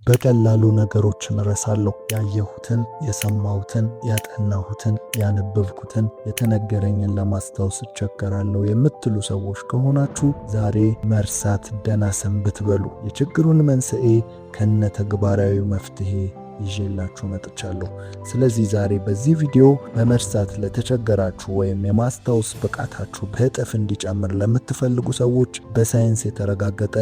በቀላሉ ነገሮችን እረሳለሁ። ያየሁትን፣ የሰማሁትን፣ ያጠናሁትን፣ ያነበብኩትን፣ የተነገረኝን ለማስታወስ እቸገራለሁ የምትሉ ሰዎች ከሆናችሁ ዛሬ መርሳት ደህና ሰንብት በሉ። የችግሩን መንስኤ ከነ ተግባራዊ መፍትሄ ይዤላችሁ መጥቻለሁ። ስለዚህ ዛሬ በዚህ ቪዲዮ በመርሳት ለተቸገራችሁ ወይም የማስታወስ ብቃታችሁ በእጥፍ እንዲጨምር ለምትፈልጉ ሰዎች በሳይንስ የተረጋገጠ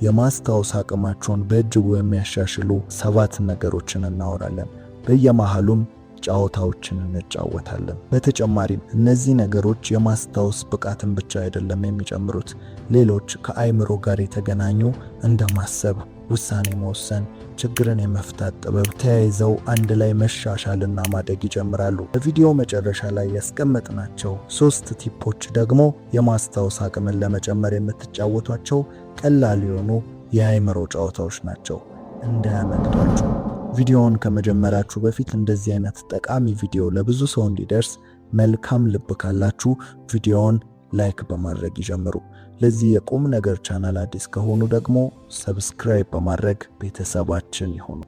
የማስታወስ አቅማችሁን በእጅጉ የሚያሻሽሉ 7 ነገሮችን እናወራለን። በየመሃሉም ጨዋታዎችን እንጫወታለን። በተጨማሪም እነዚህ ነገሮች የማስታወስ ብቃትን ብቻ አይደለም የሚጨምሩት፣ ሌሎች ከአእምሮ ጋር የተገናኙ እንደ ማሰብ፣ ውሳኔ መወሰን፣ ችግርን የመፍታት ጥበብ ተያይዘው አንድ ላይ መሻሻልና ማደግ ይጀምራሉ። በቪዲዮ መጨረሻ ላይ ያስቀመጥናቸው 3 ቲፖች ደግሞ የማስታወስ አቅምን ለመጨመር የምትጫወቷቸው ቀላል የሆኑ የአእምሮ ጨዋታዎች ናቸው። እንዳያመልጧችሁ። ቪዲዮውን ከመጀመራችሁ በፊት እንደዚህ አይነት ጠቃሚ ቪዲዮ ለብዙ ሰው እንዲደርስ መልካም ልብ ካላችሁ ቪዲዮውን ላይክ በማድረግ ይጀምሩ። ለዚህ የቁም ነገር ቻናል አዲስ ከሆኑ ደግሞ ሰብስክራይብ በማድረግ ቤተሰባችን ይሁኑ።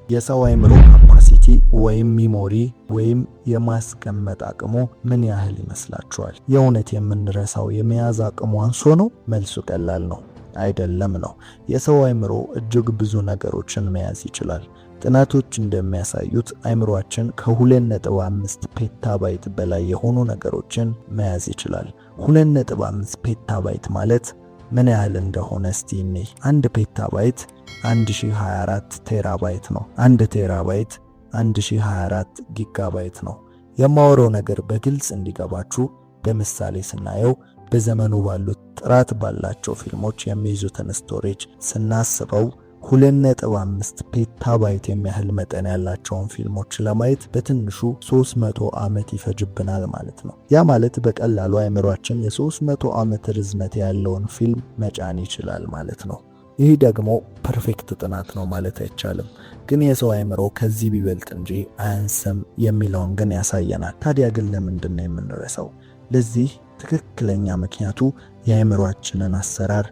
የሰው አእምሮ ካፓሲቲ ወይም ሚሞሪ ወይም የማስቀመጥ አቅሙ ምን ያህል ይመስላችኋል? የእውነት የምንረሳው የመያዝ አቅሙ አንሶ ነው? መልሱ ቀላል ነው። አይደለም ነው። የሰው አእምሮ እጅግ ብዙ ነገሮችን መያዝ ይችላል። ጥናቶች እንደሚያሳዩት አእምሮአችን ከ2.5 ፔታባይት በላይ የሆኑ ነገሮችን መያዝ ይችላል። 2.5 ፔታባይት ማለት ምን ያህል እንደሆነ እስቲ እንይ። 1 ፔታባይት 1024 ቴራባይት ነው። 1 ቴራባይት 1024 ጊጋባይት ነው። የማወራው ነገር በግልጽ እንዲገባችሁ በምሳሌ ስናየው በዘመኑ ባሉት ጥራት ባላቸው ፊልሞች የሚይዙትን ስቶሬጅ ስናስበው 2.5 ፔታባይት የሚያህል መጠን ያላቸውን ፊልሞች ለማየት በትንሹ 300 ዓመት ይፈጅብናል ማለት ነው። ያ ማለት በቀላሉ አእምሮአችን የ300 ዓመት ርዝመት ያለውን ፊልም መጫን ይችላል ማለት ነው። ይህ ደግሞ ፐርፌክት ጥናት ነው ማለት አይቻልም፣ ግን የሰው አእምሮ ከዚህ ቢበልጥ እንጂ አያንስም የሚለውን ግን ያሳየናል። ታዲያ ግን ለምንድን ነው የምንረሳው? ለዚህ ትክክለኛ ምክንያቱ የአእምሮአችንን አሰራር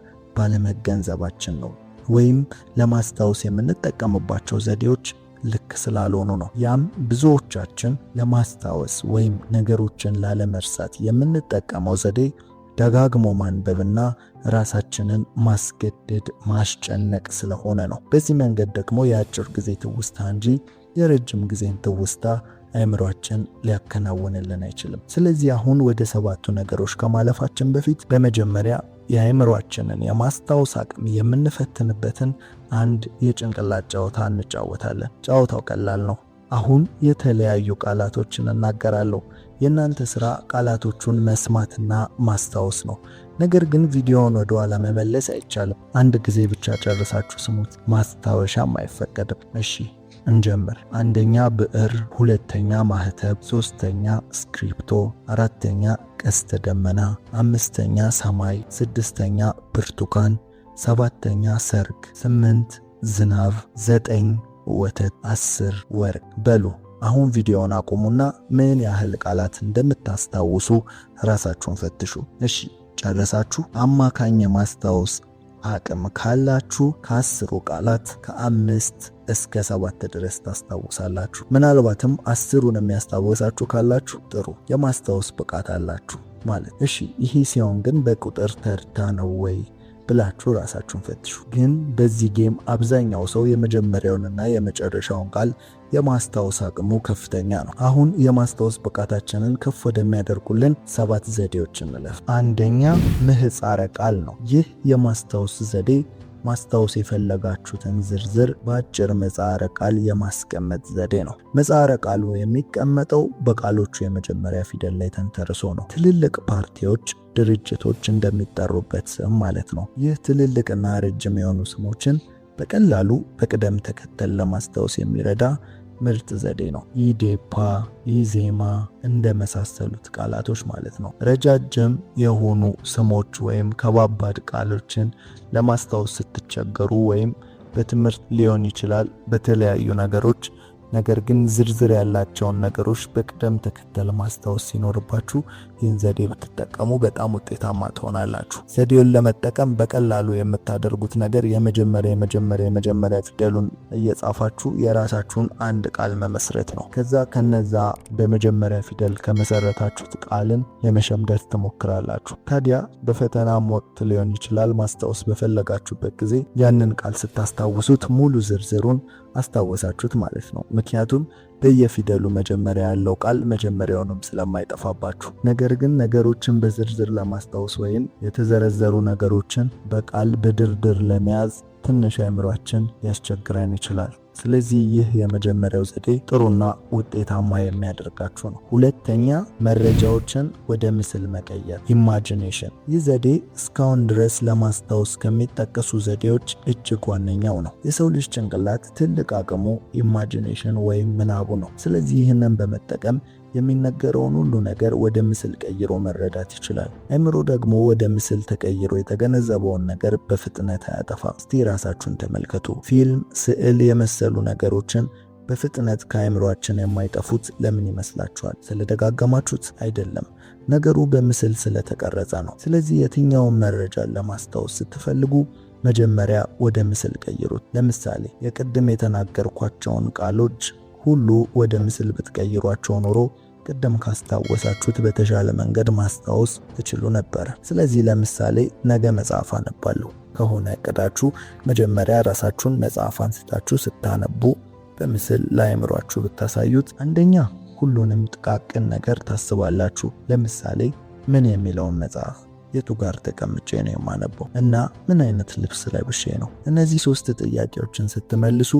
ባለመገንዘባችን ነው፣ ወይም ለማስታወስ የምንጠቀምባቸው ዘዴዎች ልክ ስላልሆኑ ነው። ያም ብዙዎቻችን ለማስታወስ ወይም ነገሮችን ላለመርሳት የምንጠቀመው ዘዴ ደጋግሞ ማንበብና ራሳችንን ማስገደድ ማስጨነቅ ስለሆነ ነው። በዚህ መንገድ ደግሞ የአጭር ጊዜ ትውስታ እንጂ የረጅም ጊዜን ትውስታ አእምሮአችን ሊያከናውንልን አይችልም። ስለዚህ አሁን ወደ 7ቱ ነገሮች ከማለፋችን በፊት በመጀመሪያ የአእምሮአችንን የማስታወስ አቅም የምንፈትንበትን አንድ የጭንቅላት ጨዋታ እንጫወታለን። ጨዋታው ቀላል ነው። አሁን የተለያዩ ቃላቶችን እናገራለሁ። የእናንተ ስራ ቃላቶቹን መስማትና ማስታወስ ነው። ነገር ግን ቪዲዮውን ወደ ኋላ መመለስ አይቻልም። አንድ ጊዜ ብቻ ጨርሳችሁ ስሙት። ማስታወሻም አይፈቀድም። እሺ እንጀምር። 1ኛ ብዕር፣ 2ኛ ማህተብ፣ 3ኛ ስክሪፕቶ፣ 4ኛ ቀስተ ደመና፣ 5ኛ ሰማይ፣ 6ኛ ብርቱካን፣ 7ኛ ሰርግ፣ 8 ዝናብ፣ 9 ወተት፣ 10 ወርቅ። በሉ አሁን ቪዲዮውን አቁሙና ምን ያህል ቃላት እንደምታስታውሱ ራሳችሁን ፈትሹ። እሺ ጨረሳችሁ? አማካኝ ማስታወስ አቅም ካላችሁ ከ10 ቃላት ከ5 እስከ 7 ድረስ ታስታውሳላችሁ። ምናልባትም 10ን የሚያስታውሳችሁ ካላችሁ ጥሩ የማስታወስ ብቃት አላችሁ ማለት። እሺ ይሄ ሲሆን ግን በቁጥር ተርታ ነው ወይ ብላችሁ ራሳችሁን ፈትሹ። ግን በዚህ ጌም አብዛኛው ሰው የመጀመሪያውንና የመጨረሻውን ቃል የማስታወስ አቅሙ ከፍተኛ ነው። አሁን የማስታወስ ብቃታችንን ከፍ ወደሚያደርጉልን 7 ዘዴዎች እንለፍ። 1ኛ ምህጻረ ቃል ነው። ይህ የማስታወስ ዘዴ ማስታወስ የፈለጋችሁትን ዝርዝር በአጭር ምህጻረ ቃል የማስቀመጥ ዘዴ ነው። ምህጻረ ቃሉ የሚቀመጠው በቃሎቹ የመጀመሪያ ፊደል ላይ ተንተርሶ ነው። ትልልቅ ፓርቲዎች፣ ድርጅቶች እንደሚጠሩበት ስም ማለት ነው። ይህ ትልልቅና ረጅም የሆኑ ስሞችን በቀላሉ በቅደም ተከተል ለማስታወስ የሚረዳ ምርጥ ዘዴ ነው። ኢዴፓ፣ ኢዜማ እንደመሳሰሉት ቃላቶች ማለት ነው። ረጃጅም የሆኑ ስሞች ወይም ከባባድ ቃሎችን ለማስታወስ ስትቸገሩ ወይም በትምህርት ሊሆን ይችላል በተለያዩ ነገሮች ነገር ግን ዝርዝር ያላቸውን ነገሮች በቅደም ተከተል ማስታወስ ሲኖርባችሁ ይህን ዘዴ ብትጠቀሙ በጣም ውጤታማ ትሆናላችሁ። ዘዴውን ለመጠቀም በቀላሉ የምታደርጉት ነገር የመጀመሪያ ፊደሉን እየጻፋችሁ የራሳችሁን አንድ ቃል መመስረት ነው። ከዛ ከነዛ በመጀመሪያ ፊደል ከመሰረታችሁት ቃልን ለመሸምደድ ትሞክራላችሁ። ታዲያ በፈተናም ወቅት ሊሆን ይችላል ማስታወስ በፈለጋችሁበት ጊዜ ያንን ቃል ስታስታውሱት ሙሉ ዝርዝሩን አስታወሳችሁት ማለት ነው። ምክንያቱም በየፊደሉ መጀመሪያ ያለው ቃል መጀመሪያውንም ስለማይጠፋባችሁ። ነገር ግን ነገሮችን በዝርዝር ለማስታወስ ወይም የተዘረዘሩ ነገሮችን በቃል በድርድር ለመያዝ ትንሽ አእምሯችን ሊያስቸግረን ይችላል። ስለዚህ ይህ የመጀመሪያው ዘዴ ጥሩና ውጤታማ የሚያደርጋችሁ ነው። ሁለተኛ መረጃዎችን ወደ ምስል መቀየር ኢማጂኔሽን። ይህ ዘዴ እስካሁን ድረስ ለማስታወስ ከሚጠቀሱ ዘዴዎች እጅግ ዋነኛው ነው። የሰው ልጅ ጭንቅላት ትልቅ አቅሙ ኢማጂኔሽን ወይም ምናቡ ነው። ስለዚህ ይህንን በመጠቀም የሚነገረውን ሁሉ ነገር ወደ ምስል ቀይሮ መረዳት ይችላል። አእምሮ ደግሞ ወደ ምስል ተቀይሮ የተገነዘበውን ነገር በፍጥነት አያጠፋም። እስቲ ራሳችሁን ተመልከቱ። ፊልም፣ ስዕል የመሰሉ ነገሮችን በፍጥነት ከአእምሮአችን የማይጠፉት ለምን ይመስላችኋል? ስለደጋገማችሁት አይደለም፣ ነገሩ በምስል ስለተቀረጸ ነው። ስለዚህ የትኛውን መረጃ ለማስታወስ ስትፈልጉ መጀመሪያ ወደ ምስል ቀይሩት። ለምሳሌ የቅድም የተናገርኳቸውን ቃሎች ሁሉ ወደ ምስል ብትቀይሯቸው ኖሮ ቅድም ካስታወሳችሁት በተሻለ መንገድ ማስታወስ ትችሉ ነበር። ስለዚህ ለምሳሌ ነገ መጽሐፍ አነባለሁ ከሆነ እቅዳችሁ መጀመሪያ ራሳችሁን መጽሐፍ አንስታችሁ ስታነቡ በምስል ለአእምሯችሁ ብታሳዩት አንደኛ ሁሉንም ጥቃቅን ነገር ታስባላችሁ። ለምሳሌ ምን የሚለውን መጽሐፍ፣ የቱ ጋር ተቀምጬ ነው የማነበው እና ምን አይነት ልብስ ለብሼ ነው? እነዚህ 3 ጥያቄዎችን ስትመልሱ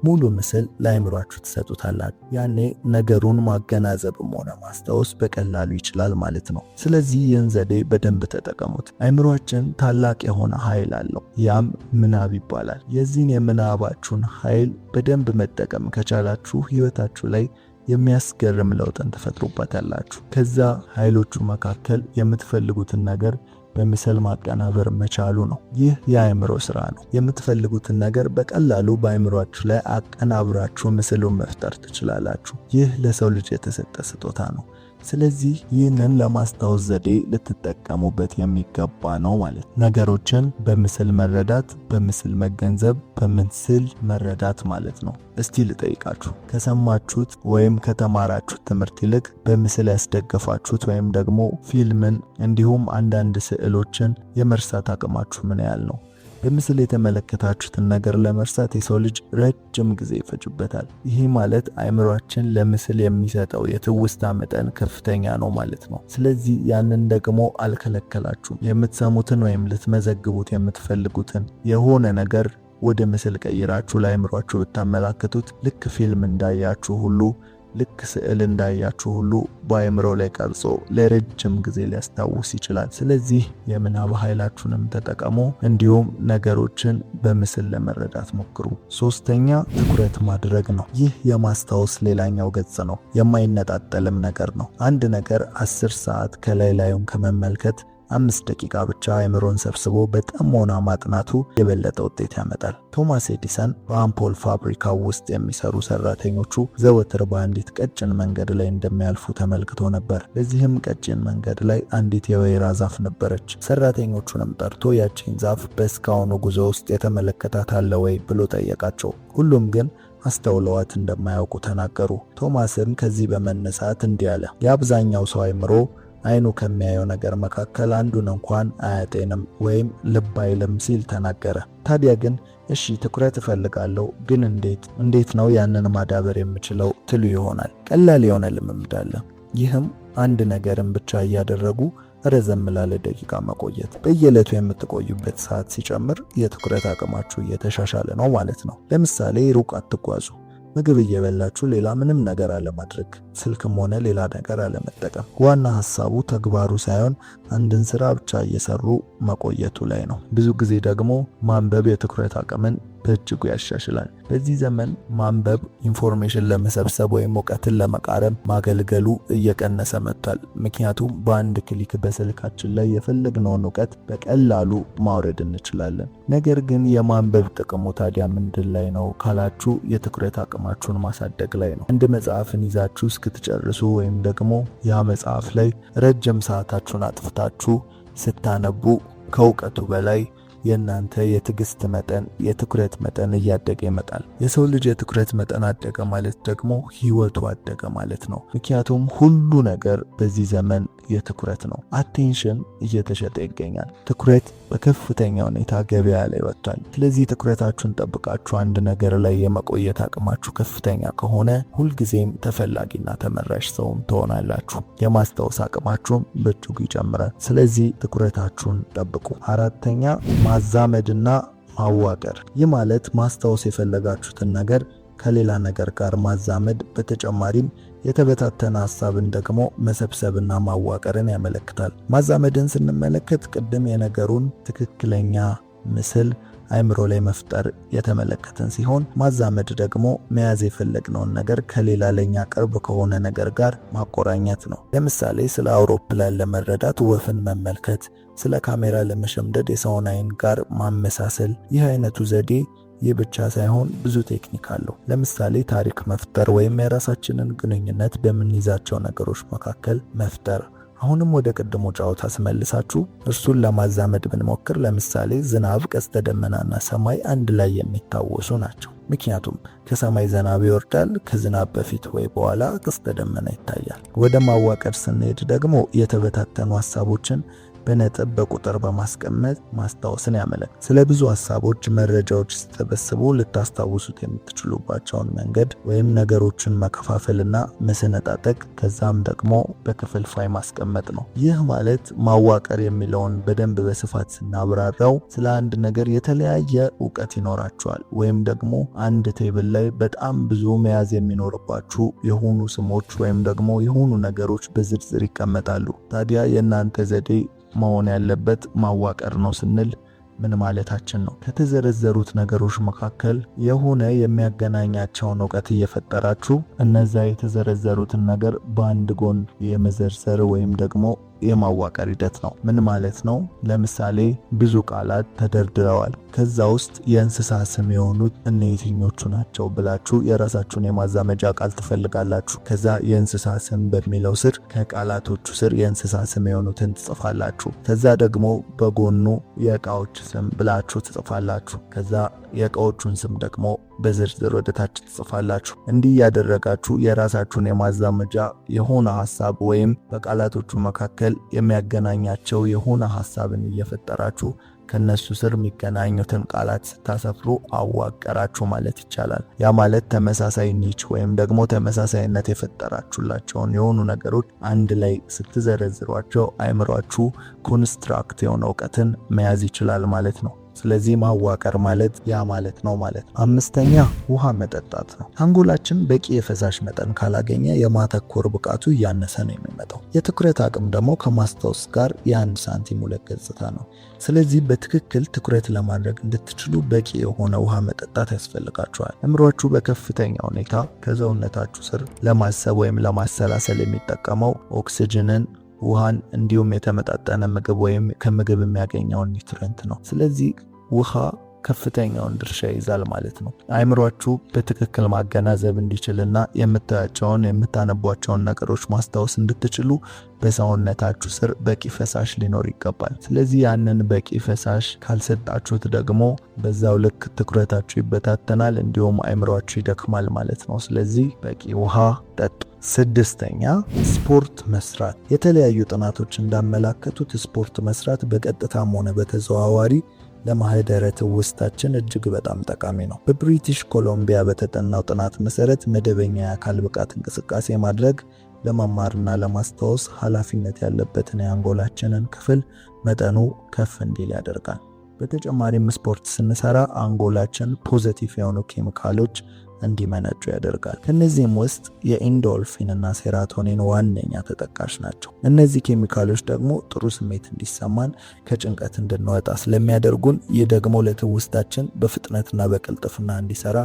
ሙሉ ምስል ለአእምሯችሁ ትሰጡታላችሁ። ያኔ ነገሩን ማገናዘብም ሆነ ማስታወስ በቀላሉ ይችላል ማለት ነው። ስለዚህ ይህን ዘዴ በደንብ ተጠቀሙት። አእምሯችን ታላቅ የሆነ ኃይል አለው። ያም ምናብ ይባላል። የዚህን የምናባችሁን ኃይል በደንብ መጠቀም ከቻላችሁ ህይወታችሁ ላይ የሚያስገርም ለውጥን ትፈጥሩበታላችሁ። ከዛ ኃይሎቹ መካከል የምትፈልጉትን ነገር በምስል ማቀናበር መቻሉ ነው። ይህ የአእምሮ ስራ ነው። የምትፈልጉትን ነገር በቀላሉ በአእምሯችሁ ላይ አቀናብራችሁ ምስሉን መፍጠር ትችላላችሁ። ይህ ለሰው ልጅ የተሰጠ ስጦታ ነው። ስለዚህ ይህንን ለማስታወስ ዘዴ ልትጠቀሙበት የሚገባ ነው ማለት ነው። ነገሮችን በምስል መረዳት፣ በምስል መገንዘብ፣ በምስል መረዳት ማለት ነው። እስቲ ልጠይቃችሁ፣ ከሰማችሁት ወይም ከተማራችሁት ትምህርት ይልቅ በምስል ያስደገፋችሁት ወይም ደግሞ ፊልምን እንዲሁም አንዳንድ ስዕሎችን የመርሳት አቅማችሁ ምን ያህል ነው? በምስል የተመለከታችሁትን ነገር ለመርሳት የሰው ልጅ ረጅም ጊዜ ይፈጅበታል። ይህ ማለት አእምሯችን ለምስል የሚሰጠው የትውስታ መጠን ከፍተኛ ነው ማለት ነው። ስለዚህ ያንን ደግሞ አልከለከላችሁም። የምትሰሙትን ወይም ልትመዘግቡት የምትፈልጉትን የሆነ ነገር ወደ ምስል ቀይራችሁ ለአእምሯችሁ ብታመላክቱት ልክ ፊልም እንዳያችሁ ሁሉ ልክ ስዕል እንዳያችሁ ሁሉ በአእምሮ ላይ ቀርጾ ለረጅም ጊዜ ሊያስታውስ ይችላል። ስለዚህ የምናብ ኃይላችሁንም ተጠቀሙ፣ እንዲሁም ነገሮችን በምስል ለመረዳት ሞክሩ። ሶስተኛ ትኩረት ማድረግ ነው። ይህ የማስታወስ ሌላኛው ገጽ ነው። የማይነጣጠልም ነገር ነው። አንድ ነገር 10 ሰዓት ከላይ ላዩን ከመመልከት 5 ደቂቃ ብቻ አእምሮን ሰብስቦ በጥሞና ማጥናቱ የበለጠ ውጤት ያመጣል። ቶማስ ኤዲሰን በአምፖል ፋብሪካው ውስጥ የሚሰሩ ሰራተኞቹ ዘወትር በአንዲት ቀጭን መንገድ ላይ እንደሚያልፉ ተመልክቶ ነበር። በዚህም ቀጭን መንገድ ላይ አንዲት የወይራ ዛፍ ነበረች። ሰራተኞቹንም ጠርቶ ያቺን ዛፍ በእስካሁኑ ጉዞ ውስጥ የተመለከታት አለ ወይ ብሎ ጠየቃቸው። ሁሉም ግን አስተውለዋት እንደማያውቁ ተናገሩ። ቶማስም ከዚህ በመነሳት እንዲህ አለ፣ የአብዛኛው ሰው አእምሮ አይኑ ከሚያየው ነገር መካከል አንዱን እንኳን አያጤንም ወይም ልብ አይልም ሲል ተናገረ። ታዲያ ግን እሺ ትኩረት እፈልጋለሁ፣ ግን እንዴት ነው ያንን ማዳበር የምችለው ትሉ ይሆናል። ቀላል የሆነ ልምምድ አለ። ይህም አንድ ነገርን ብቻ እያደረጉ ረዘም ላለ ደቂቃ መቆየት። በየዕለቱ የምትቆዩበት ሰዓት ሲጨምር የትኩረት አቅማችሁ እየተሻሻለ ነው ማለት ነው። ለምሳሌ ሩቅ አትጓዙ። ምግብ እየበላችሁ ሌላ ምንም ነገር አለማድረግ፣ ስልክም ሆነ ሌላ ነገር አለመጠቀም። ዋና ሐሳቡ ተግባሩ ሳይሆን አንድን ስራ ብቻ እየሰሩ መቆየቱ ላይ ነው። ብዙ ጊዜ ደግሞ ማንበብ የትኩረት አቅምን በእጅጉ ያሻሽላል። በዚህ ዘመን ማንበብ ኢንፎርሜሽን ለመሰብሰብ ወይም እውቀትን ለመቃረም ማገልገሉ እየቀነሰ መጥቷል። ምክንያቱም በአንድ ክሊክ በስልካችን ላይ የፈለግነውን እውቀት በቀላሉ ማውረድ እንችላለን። ነገር ግን የማንበብ ጥቅሙ ታዲያ ምንድን ላይ ነው ካላችሁ የትኩረት አቅማችሁን ማሳደግ ላይ ነው። አንድ መጽሐፍን ይዛችሁ እስክትጨርሱ ወይም ደግሞ ያ መጽሐፍ ላይ ረጅም ሰዓታችሁን አጥፍታችሁ ስታነቡ ከእውቀቱ በላይ የእናንተ የትዕግስት መጠን የትኩረት መጠን እያደገ ይመጣል። የሰው ልጅ የትኩረት መጠን አደገ ማለት ደግሞ ህይወቱ አደገ ማለት ነው። ምክንያቱም ሁሉ ነገር በዚህ ዘመን የትኩረት ነው። አቴንሽን እየተሸጠ ይገኛል። ትኩረት በከፍተኛ ሁኔታ ገበያ ላይ ወጥቷል። ስለዚህ ትኩረታችሁን ጠብቃችሁ አንድ ነገር ላይ የመቆየት አቅማችሁ ከፍተኛ ከሆነ ሁልጊዜም ተፈላጊና ተመራጭ ሰውም ትሆናላችሁ። የማስታወስ አቅማችሁም በእጅጉ ይጨምራል። ስለዚህ ትኩረታችሁን ጠብቁ። አራተኛ ማዛመድና ማዋቀር። ይህ ማለት ማስታወስ የፈለጋችሁትን ነገር ከሌላ ነገር ጋር ማዛመድ፣ በተጨማሪም የተበታተነ ሐሳብን ደግሞ መሰብሰብና ማዋቀርን ያመለክታል። ማዛመድን ስንመለከት ቅድም የነገሩን ትክክለኛ ምስል አይምሮ ላይ መፍጠር የተመለከትን ሲሆን ማዛመድ ደግሞ መያዝ የፈለግነውን ነገር ከሌላ ለኛ ቅርብ ከሆነ ነገር ጋር ማቆራኘት ነው። ለምሳሌ ስለ አውሮፕላን ለመረዳት ወፍን መመልከት፣ ስለ ካሜራ ለመሸምደድ የሰውን አይን ጋር ማመሳሰል። ይህ አይነቱ ዘዴ ይህ ብቻ ሳይሆን ብዙ ቴክኒክ አለው። ለምሳሌ ታሪክ መፍጠር ወይም የራሳችንን ግንኙነት በምንይዛቸው ነገሮች መካከል መፍጠር። አሁንም ወደ ቀድሞ ጨዋታ ስመልሳችሁ እርሱን ለማዛመድ ብንሞክር ለምሳሌ ዝናብ፣ ቀስተ ደመናና ሰማይ አንድ ላይ የሚታወሱ ናቸው። ምክንያቱም ከሰማይ ዝናብ ይወርዳል፣ ከዝናብ በፊት ወይ በኋላ ቀስተ ደመና ይታያል። ወደ ማዋቀር ስንሄድ ደግሞ የተበታተኑ ሐሳቦችን በነጥብ በቁጥር በማስቀመጥ ማስታወስን ያመለክታል። ስለ ብዙ ሐሳቦች መረጃዎች ሲሰበስቡ ልታስታውሱት የምትችሉባቸውን መንገድ ወይም ነገሮችን መከፋፈልና መሰነጣጠቅ ከዛም ደግሞ በክፍልፋይ ማስቀመጥ ነው። ይህ ማለት ማዋቀር የሚለውን በደንብ በስፋት ስናብራራው ስለ አንድ ነገር የተለያየ ዕውቀት ይኖራችኋል ወይም ደግሞ አንድ ቴብል ላይ በጣም ብዙ መያዝ የሚኖርባችሁ የሆኑ ስሞች ወይም ደግሞ የሆኑ ነገሮች በዝርዝር ይቀመጣሉ። ታዲያ የእናንተ ዘዴ መሆን ያለበት ማዋቀር ነው ስንል ምን ማለታችን ነው? ከተዘረዘሩት ነገሮች መካከል የሆነ የሚያገናኛቸውን ዕውቀት እየፈጠራችሁ እነዛ የተዘረዘሩትን ነገር በአንድ ጎን የመዘርዘር ወይም ደግሞ የማዋቀር ሂደት ነው። ምን ማለት ነው? ለምሳሌ ብዙ ቃላት ተደርድረዋል። ከዛ ውስጥ የእንስሳ ስም የሆኑት የትኞቹ ናቸው ብላችሁ የራሳችሁን የማዛመጃ ቃል ትፈልጋላችሁ። ከዛ የእንስሳ ስም በሚለው ስር ከቃላቶቹ ስር የእንስሳ ስም የሆኑትን ትጽፋላችሁ። ከዛ ደግሞ በጎኑ የእቃዎች ስም ብላችሁ ትጽፋላችሁ። ከዛ የእቃዎቹን ስም ደግሞ በዝርዝር ወደ ታች ትጽፋላችሁ። እንዲህ ያደረጋችሁ የራሳችሁን የማዛመጃ የሆነ ሐሳብ ወይም በቃላቶቹ መካከል የሚያገናኛቸው የሆነ ሐሳብን እየፈጠራችሁ ከነሱ ስር የሚገናኙትን ቃላት ስታሰፍሩ አዋቀራችሁ ማለት ይቻላል። ያ ማለት ተመሳሳይ ኒች ወይም ደግሞ ተመሳሳይነት የፈጠራችሁላቸውን የሆኑ ነገሮች አንድ ላይ ስትዘረዝሯቸው አይምሯችሁ ኮንስትራክት የሆነ ዕውቀትን መያዝ ይችላል ማለት ነው። ስለዚህ ማዋቀር ማለት ያ ማለት ነው ማለት ነው። አምስተኛ ውሃ መጠጣት ነው። አንጎላችን በቂ የፈሳሽ መጠን ካላገኘ የማተኮር ብቃቱ እያነሰ ነው የሚመጣው። የትኩረት አቅም ደግሞ ከማስታወስ ጋር የአንድ ሳንቲም ሁለት ገጽታ ነው። ስለዚህ በትክክል ትኩረት ለማድረግ እንድትችሉ በቂ የሆነ ውሃ መጠጣት ያስፈልጋችኋል። አእምሯችሁ በከፍተኛ ሁኔታ ከሰውነታችሁ ስር ለማሰብ ወይም ለማሰላሰል የሚጠቀመው ኦክሲጅንን፣ ውሃን እንዲሁም የተመጣጠነ ምግብ ወይም ከምግብ የሚያገኘውን ኒውትሪየንት ነው። ስለዚህ ውሃ ከፍተኛውን ድርሻ ይዛል ማለት ነው። አእምሯችሁ በትክክል ማገናዘብ እንዲችልና የምታያቸውን የምታነቧቸውን ነገሮች ማስታወስ እንድትችሉ በሰውነታችሁ ስር በቂ ፈሳሽ ሊኖር ይገባል። ስለዚህ ያንን በቂ ፈሳሽ ካልሰጣችሁት ደግሞ በዛው ልክ ትኩረታችሁ ይበታተናል፣ እንዲሁም አእምሯችሁ ይደክማል ማለት ነው። ስለዚህ በቂ ውሃ ጠጡ። ስድስተኛ ስፖርት መስራት። የተለያዩ ጥናቶች እንዳመላከቱት ስፖርት መስራት በቀጥታም ሆነ በተዘዋዋሪ ለማህደረ ትውስታችን እጅግ በጣም ጠቃሚ ነው። በብሪቲሽ ኮሎምቢያ በተጠናው ጥናት መሰረት መደበኛ የአካል ብቃት እንቅስቃሴ ማድረግ ለመማርና ለማስታወስ ኃላፊነት ያለበትን የአንጎላችንን ክፍል መጠኑ ከፍ እንዲል ያደርጋል። በተጨማሪም ስፖርት ስንሰራ አንጎላችን ፖዚቲቭ የሆኑ ኬሚካሎች እንዲመነጩ ያደርጋል። ከነዚህም ውስጥ የኢንዶልፊን እና ሴራቶኒን ዋነኛ ተጠቃሽ ናቸው። እነዚህ ኬሚካሎች ደግሞ ጥሩ ስሜት እንዲሰማን ከጭንቀት እንድንወጣ ስለሚያደርጉን፣ ይህ ደግሞ ለትውስታችን በፍጥነትና በቅልጥፍና እንዲሰራ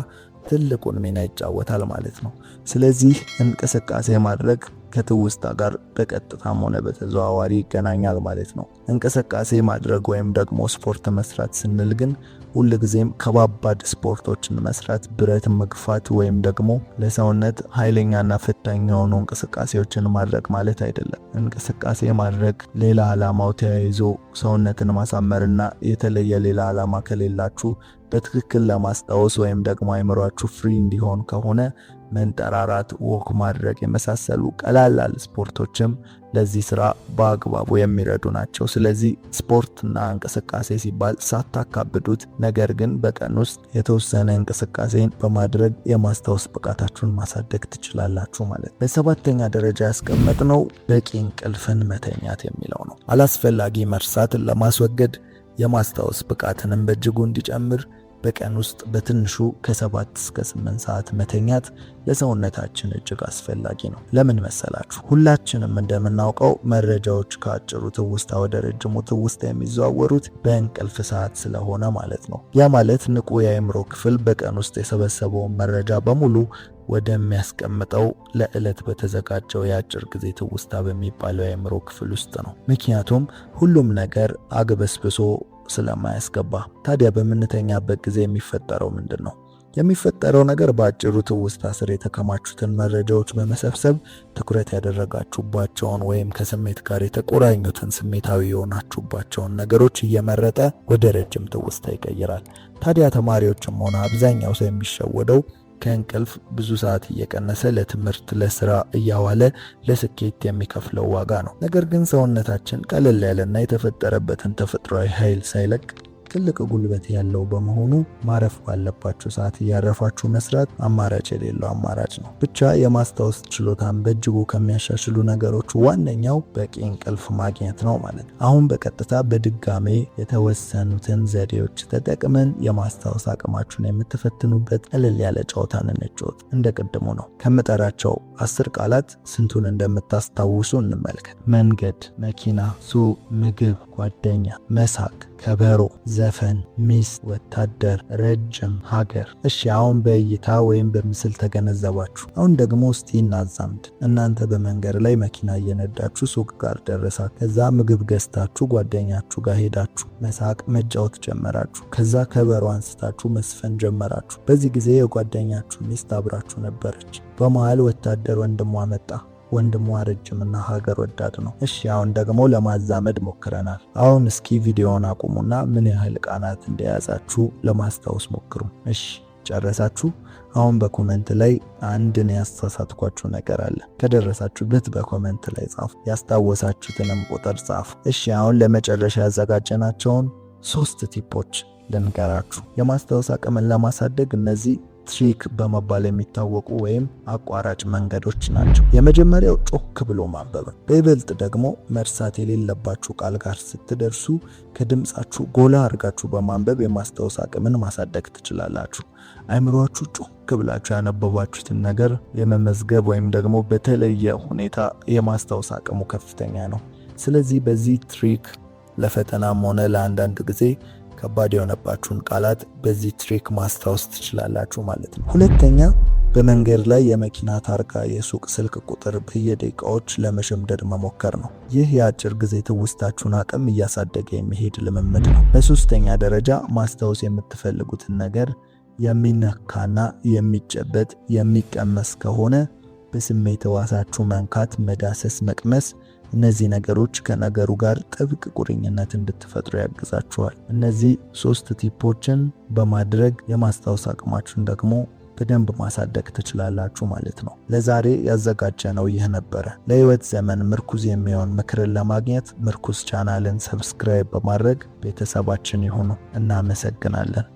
ትልቁን ሚና ይጫወታል ማለት ነው። ስለዚህ እንቅስቃሴ ማድረግ ከትውስታ ጋር በቀጥታም ሆነ በተዘዋዋሪ ይገናኛል ማለት ነው። እንቅስቃሴ ማድረግ ወይም ደግሞ ስፖርት መስራት ስንል ግን ሁልጊዜም ከባባድ ስፖርቶችን መስራት፣ ብረት መግፋት ወይም ደግሞ ለሰውነት ኃይለኛና ፈታኝ የሆኑ እንቅስቃሴዎችን ማድረግ ማለት አይደለም። እንቅስቃሴ ማድረግ ሌላ ዓላማው ተያይዞ ሰውነትን ማሳመርና የተለየ ሌላ ዓላማ ከሌላችሁ በትክክል ለማስታወስ ወይም ደግሞ አይምሯችሁ ፍሪ እንዲሆን ከሆነ መንጠራራት፣ ወክ ማድረግ የመሳሰሉ ቀላል ስፖርቶችም ለዚህ ስራ በአግባቡ የሚረዱ ናቸው። ስለዚህ ስፖርትና እንቅስቃሴ ሲባል ሳታካብዱት፣ ነገር ግን በቀን ውስጥ የተወሰነ እንቅስቃሴን በማድረግ የማስታወስ ብቃታችሁን ማሳደግ ትችላላችሁ ማለት ነው። በሰባተኛ ደረጃ ያስቀመጥነው በቂ እንቅልፍን መተኛት የሚለው ነው። አላስፈላጊ መርሳትን ለማስወገድ የማስታወስ ብቃትንም በእጅጉ እንዲጨምር በቀን ውስጥ በትንሹ ከ7 እስከ 8 ሰዓት መተኛት ለሰውነታችን እጅግ አስፈላጊ ነው። ለምን መሰላችሁ? ሁላችንም እንደምናውቀው መረጃዎች ከአጭሩ ትውስታ ወደ ረጅሙ ትውስታ የሚዘዋወሩት በእንቅልፍ ሰዓት ስለሆነ ማለት ነው። ያ ማለት ንቁ የአእምሮ ክፍል በቀን ውስጥ የሰበሰበውን መረጃ በሙሉ ወደሚያስቀምጠው ለዕለት በተዘጋጀው የአጭር ጊዜ ትውስታ በሚባለው የአእምሮ ክፍል ውስጥ ነው። ምክንያቱም ሁሉም ነገር አግበስብሶ ስለማያስገባ። ታዲያ በምንተኛበት ጊዜ የሚፈጠረው ምንድን ነው? የሚፈጠረው ነገር በአጭሩ ትውስታ ስር የተከማቹትን መረጃዎች በመሰብሰብ ትኩረት ያደረጋችሁባቸውን ወይም ከስሜት ጋር የተቆራኙትን ስሜታዊ የሆናችሁባቸውን ነገሮች እየመረጠ ወደ ረጅም ትውስታ ይቀይራል። ታዲያ ተማሪዎችም ሆነ አብዛኛው ሰው የሚሸወደው ከእንቅልፍ ብዙ ሰዓት እየቀነሰ ለትምህርት፣ ለስራ እያዋለ ለስኬት የሚከፍለው ዋጋ ነው። ነገር ግን ሰውነታችን ቀለል ያለና የተፈጠረበትን ተፈጥሯዊ ኃይል ሳይለቅ ትልቅ ጉልበት ያለው በመሆኑ ማረፍ ባለባችሁ ሰዓት እያረፋችሁ መስራት አማራጭ የሌለው አማራጭ ነው። ብቻ የማስታወስ ችሎታን በእጅጉ ከሚያሻሽሉ ነገሮች ዋነኛው በቂ እንቅልፍ ማግኘት ነው ማለት ነው። አሁን በቀጥታ በድጋሜ የተወሰኑትን ዘዴዎች ተጠቅመን የማስታወስ አቅማችሁን የምትፈትኑበት ቀለል ያለ ጨዋታን እንጫወት። እንደ ቅድሙ ነው። ከምጠራቸው 10 ቃላት ስንቱን እንደምታስታውሱ እንመልከት። መንገድ፣ መኪና፣ ሱቅ፣ ምግብ፣ ጓደኛ፣ መሳቅ፣ ከበሮ፣ ዘፈን፣ ሚስት፣ ወታደር፣ ረጅም፣ ሀገር። እሺ አሁን በእይታ ወይም በምስል ተገነዘባችሁ። አሁን ደግሞ እስቲ እናዛምድ። እናንተ በመንገድ ላይ መኪና እየነዳችሁ ሱቅ ጋር ደረሳችሁ። ከዛ ምግብ ገዝታችሁ ጓደኛችሁ ጋር ሄዳችሁ መሳቅ፣ መጫወት ጀመራችሁ። ከዛ ከበሮ አንስታችሁ መስፈን ጀመራችሁ። በዚህ ጊዜ የጓደኛችሁ ሚስት አብራችሁ ነበረች። በመሃል ወታደር ወንድሟ መጣ። ወንድሟ ረጅምና ሀገር ወዳድ ነው። እሺ አሁን ደግሞ ለማዛመድ ሞክረናል። አሁን እስኪ ቪዲዮውን አቁሙና ምን ያህል ቃላት እንደያዛችሁ ለማስታወስ ሞክሩ። እሺ ጨረሳችሁ? አሁን በኮሜንት ላይ አንድን ያሳሳትኳችሁ ነገር አለ። ከደረሳችሁበት በኮሜንት ላይ ጻፉ። ያስታወሳችሁትንም ቁጥር ጻፉ። እሺ አሁን ለመጨረሻ ያዘጋጀናቸውን 3 ቲፖች ልንገራችሁ። የማስታወስ አቅምን ለማሳደግ እነዚህ ትሪክ በመባል የሚታወቁ ወይም አቋራጭ መንገዶች ናቸው። የመጀመሪያው ጮክ ብሎ ማንበብ። በይበልጥ ደግሞ መርሳት የሌለባችሁ ቃል ጋር ስትደርሱ ከድምጻችሁ ጎላ አድርጋችሁ በማንበብ የማስታወስ አቅምን ማሳደግ ትችላላችሁ። አይምሮአችሁ ጮክ ብላችሁ ያነበባችሁትን ነገር የመመዝገብ ወይም ደግሞ በተለየ ሁኔታ የማስታወስ አቅሙ ከፍተኛ ነው። ስለዚህ በዚህ ትሪክ ለፈተናም ሆነ ለአንዳንድ ጊዜ ከባድ የሆነባችሁን ቃላት በዚህ ትሪክ ማስታወስ ትችላላችሁ ማለት ነው። ሁለተኛ በመንገድ ላይ የመኪና ታርጋ፣ የሱቅ ስልክ ቁጥር በየደቂቃዎች ለመሸምደድ መሞከር ነው። ይህ የአጭር ጊዜ ትውስታችሁን አቅም እያሳደገ የሚሄድ ልምምድ ነው። በሶስተኛ ደረጃ ማስታወስ የምትፈልጉትን ነገር የሚነካና የሚጨበጥ የሚቀመስ ከሆነ በስሜት ሕዋሳችሁ መንካት፣ መዳሰስ፣ መቅመስ እነዚህ ነገሮች ከነገሩ ጋር ጥብቅ ቁርኝነት እንድትፈጥሩ ያግዛችኋል። እነዚህ 3 ቲፖችን በማድረግ የማስታወስ አቅማችሁን ደግሞ በደንብ ማሳደግ ትችላላችሁ ማለት ነው። ለዛሬ ያዘጋጀነው ይህ ነበረ። ለህይወት ዘመን ምርኩዝ የሚሆን ምክርን ለማግኘት ምርኩዝ ቻናልን ሰብስክራይብ በማድረግ ቤተሰባችን ይሁኑ። እናመሰግናለን።